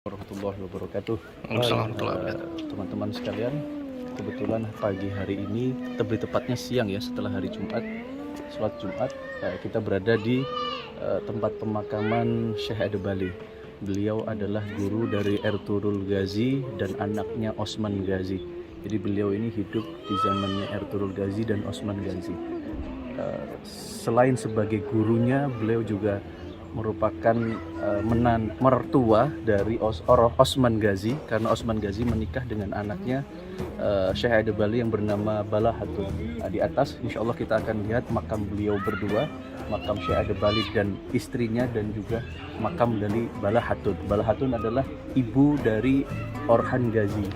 Warahmatullahi wabarakatuh. Waalaikumsalam warahmatullahi wabarakatuh. Teman-teman sekalian, kebetulan pagi hari ini, lebih tepatnya siang ya, setelah hari Jumat, sholat Jumat, kita berada di tempat pemakaman Syekh Ade Bali. Beliau adalah guru dari Ertugrul Ghazi dan anaknya Osman Ghazi. Jadi beliau ini hidup di zamannya Ertugrul Ghazi dan Osman Ghazi. Selain sebagai gurunya, beliau juga merupakan mertua dari Osman Ghazi, karena Osman Ghazi menikah dengan anaknya Syekh Ade Bali yang bernama Bala Hatun. Di atas insya Allah kita akan lihat makam beliau berdua, makam Syekh Ade Bali dan istrinya, dan juga makam dari Bala Hatun. Bala Hatun adalah ibu dari Orhan Ghazi.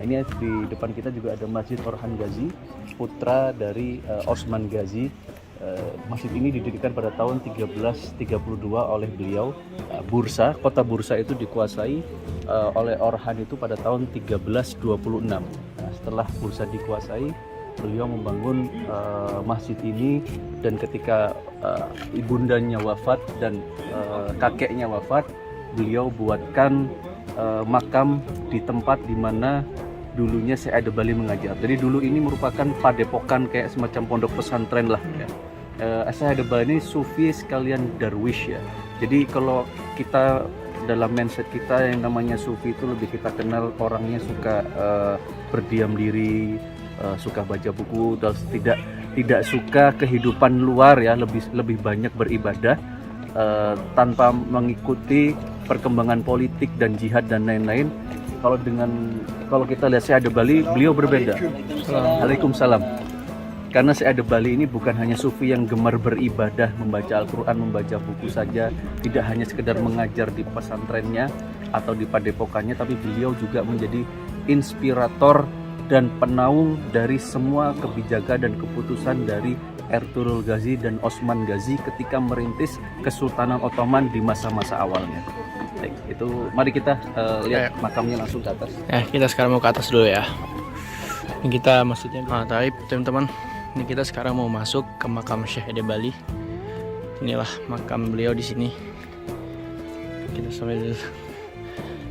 Ini di depan kita juga ada Masjid Orhan Ghazi, putra dari Osman Ghazi. Masjid ini didirikan pada tahun 1332 oleh beliau. Kota Bursa itu dikuasai oleh Orhan itu pada tahun 1326. Setelah Bursa dikuasai, beliau membangun masjid ini, dan ketika ibundanya wafat dan kakeknya wafat, beliau buatkan makam di tempat di mana dulunya Syekh Ade Bali mengajar. Jadi dulu ini merupakan padepokan, kayak semacam pondok pesantren lah ya. Syekh Ade Bali ini sufi sekalian darwish ya. Jadi kalau kita dalam mindset kita yang namanya sufi itu lebih kita kenal orangnya suka berdiam diri, suka baca buku, dan tidak suka kehidupan luar ya, lebih banyak beribadah tanpa mengikuti perkembangan politik dan jihad dan lain-lain. Kalau kita lihat Syekh Ade Bali, beliau berbeda. Waalaikumsalam. Karena Syekh Ade Bali ini bukan hanya sufi yang gemar beribadah, membaca Al-Quran, membaca buku saja, tidak hanya sekedar mengajar di pesantrennya atau di padepokannya, tapi beliau juga menjadi inspirator dan penaung dari semua kebijakan dan keputusan dari Ertugrul Ghazi dan Osman Ghazi ketika merintis Kesultanan Ottoman di masa-masa awalnya. Baik, itu mari kita lihat makamnya langsung ke atas. Kita sekarang mau ke atas dulu ya. Ini kita maksudnya taib teman-teman. Ini kita sekarang mau masuk ke makam Syekh Ade Bali. Inilah makam beliau di sini. Kita sambil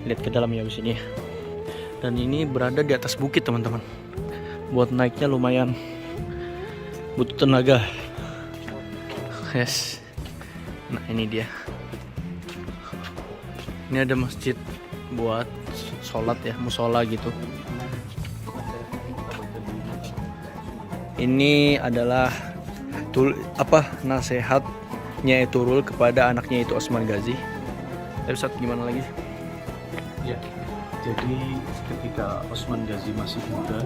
lihat ke dalam ya di sini. Dan ini berada di atas bukit teman-teman. Buat naiknya lumayan butuh tenaga. Yes. Nah ini dia. Ini ada masjid buat sholat ya, musola gitu. Ini adalah nasihatnya Ertugrul kepada anaknya itu Osman Ghazi. Ustaz, gimana lagi? Ya, jadi ketika Osman Ghazi masih muda,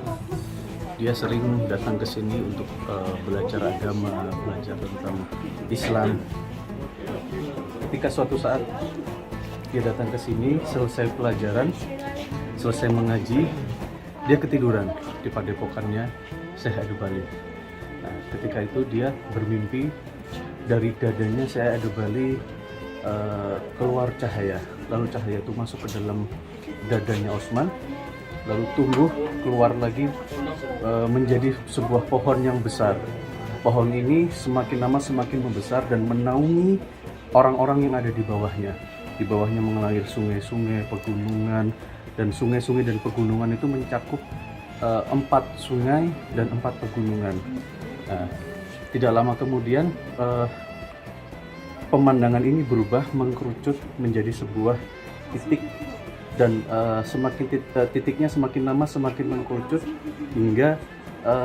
dia sering datang ke sini untuk belajar agama, belajar tentang Islam. Ketika suatu saat dia datang ke sini, selesai pelajaran, selesai mengaji, dia ketiduran di padepokannya Syekh Ade Bali. Nah, ketika itu dia bermimpi dari dadanya Syekh Ade Bali keluar cahaya, lalu cahaya itu masuk ke dalam dadanya Osman, lalu tumbuh keluar lagi menjadi sebuah pohon yang besar. Pohon ini semakin lama semakin membesar dan menaungi orang-orang yang ada di bawahnya. Di bawahnya mengalir sungai-sungai, pegunungan, dan sungai-sungai dan pegunungan itu mencakup 4 sungai dan 4 pegunungan. Nah, tidak lama kemudian pemandangan ini berubah, mengkerucut menjadi sebuah titik, dan titiknya semakin lama semakin mengkerucut hingga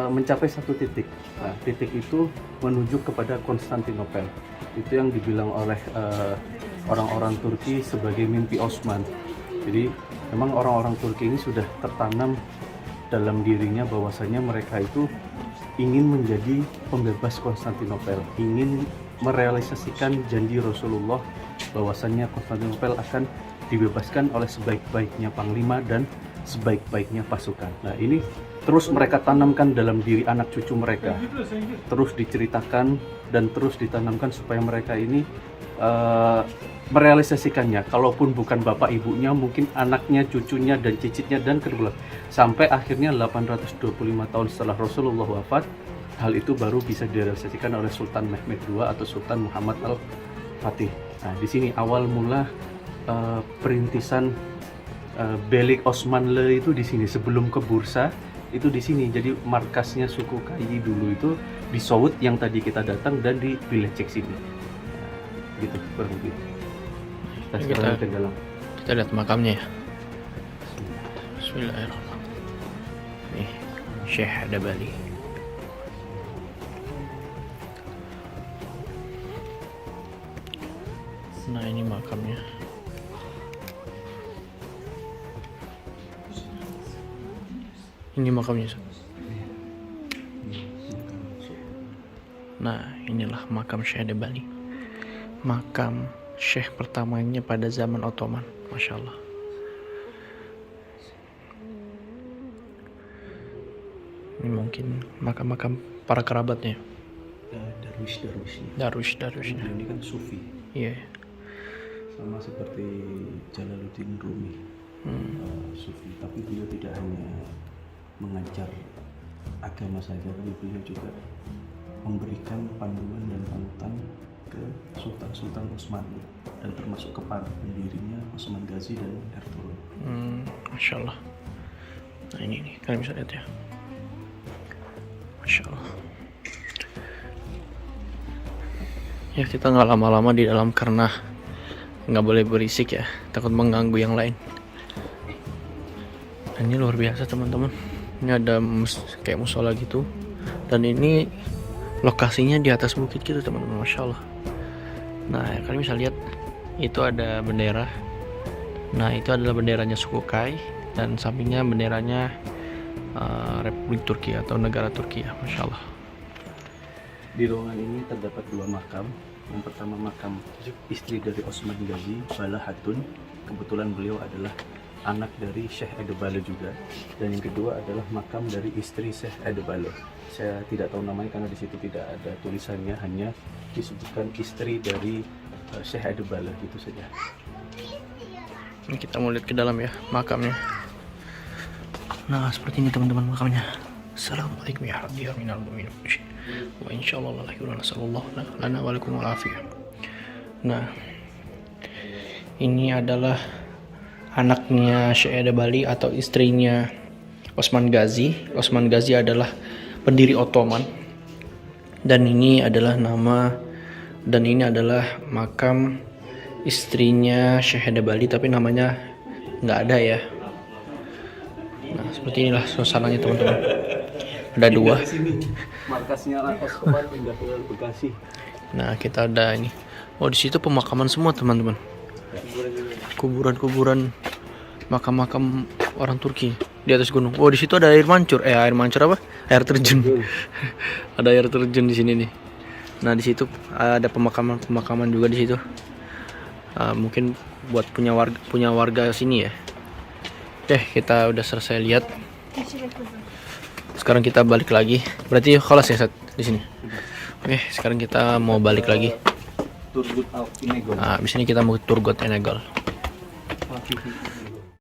mencapai satu titik. Nah, titik itu menuju kepada Konstantinopel. Itu yang dibilang oleh orang-orang Turki sebagai mimpi Osman. Jadi memang orang-orang Turki ini sudah tertanam dalam dirinya bahwasanya mereka itu ingin menjadi pembebas Konstantinopel, ingin merealisasikan janji Rasulullah bahwasanya Konstantinopel akan dibebaskan oleh sebaik-baiknya panglima dan sebaik-baiknya pasukan. Nah, ini terus mereka tanamkan dalam diri anak cucu mereka, terus diceritakan dan terus ditanamkan supaya mereka ini merealisasikannya. Kalaupun bukan bapak ibunya, mungkin anaknya, cucunya, dan cicitnya, dan kedua. Sampai akhirnya 825 tahun setelah Rasulullah wafat, hal itu baru bisa direalisasikan oleh Sultan Mehmed II atau Sultan Muhammad Al-Fatih. Nah, di sini awal mula perintisan Belik Osmanlı itu di sini sebelum ke bursa itu di sini. Jadi markasnya suku Kayi dulu itu di Sout yang tadi kita datang dan di Bilecek sini. Nah, gitu kurang lebih. Kita sekarang ke dalam. Kita lihat makamnya ya. Bismillahirrahmanirrahim. Nih, Syekh Adabali. Nah, ini makamnya. Ini makamnya. Nah, inilah makam Syekh Adabali. Makam Syekh pertamanya pada zaman Ottoman. Masya Allah. Ini mungkin makam-makam para kerabatnya. Darwish-darwishnya. Ini kan Sufi. Iya. Sama seperti Jalaluddin Rumi. Sufi. Tapi beliau tidak hanya mengajar agama saja, tapi beliau juga memberikan panduan dan panutan ke Sultan-Sultan Utsmani dan termasuk ke para pendirinya Osman Ghazi dan Ertuğrul. Masya Allah. Nah ini nih, kalian bisa lihat ya. Masya Allah. Ya kita nggak lama-lama di dalam karena nggak boleh berisik ya, takut mengganggu yang lain. Nah, ini luar biasa teman-teman. Ini ada kayak musola gitu, dan ini lokasinya di atas bukit gitu teman-teman. Masya Allah. Nah kalian bisa lihat itu ada bendera. Nah itu adalah benderanya suku Kai, dan sampingnya benderanya Republik Turki atau negara Turki ya. Masya Allah. Di ruangan ini terdapat dua makam. Yang pertama makam istri dari Osman Ghazi, Bala Hatun. Kebetulan beliau adalah anak dari Syekh Edebali juga. Dan yang kedua adalah makam dari istri Syekh Edebali. Saya tidak tahu namanya karena di situ tidak ada tulisannya, hanya disebutkan istri dari Syekh Edebali, gitu saja. Ini kita mau lihat ke dalam ya makamnya. Nah seperti ini teman-teman makamnya. Assalamualaikum ya Rabbi ya minal mu'minin wa insyaallah la ilaha illallah lana wa lakum wal afiyah. Nah ini adalah anaknya Syekh Adabali atau istrinya Osman Ghazi. Osman Ghazi adalah pendiri Ottoman, dan ini adalah makam istrinya Syekh Adabali, tapi namanya nggak ada ya. Nah seperti inilah suasananya teman-teman. Ada dua. Markasnya Osman pindah ke Bekasi. Nah kita ada ini. Oh di situ pemakaman semua teman-teman. Kuburan makam-makam orang Turki di atas gunung. Oh di situ ada air mancur. Air mancur apa? Air terjun. Ada air terjun di sini nih. Nah di situ ada pemakaman juga di situ. Mungkin buat punya warga sini ya. Oke, kita udah selesai lihat. Sekarang kita balik lagi. Berarti kelas ya di sini. Oke, sekarang kita mau balik lagi. Turgut Inegol. Nah, di sini kita mau Turgut Inegol.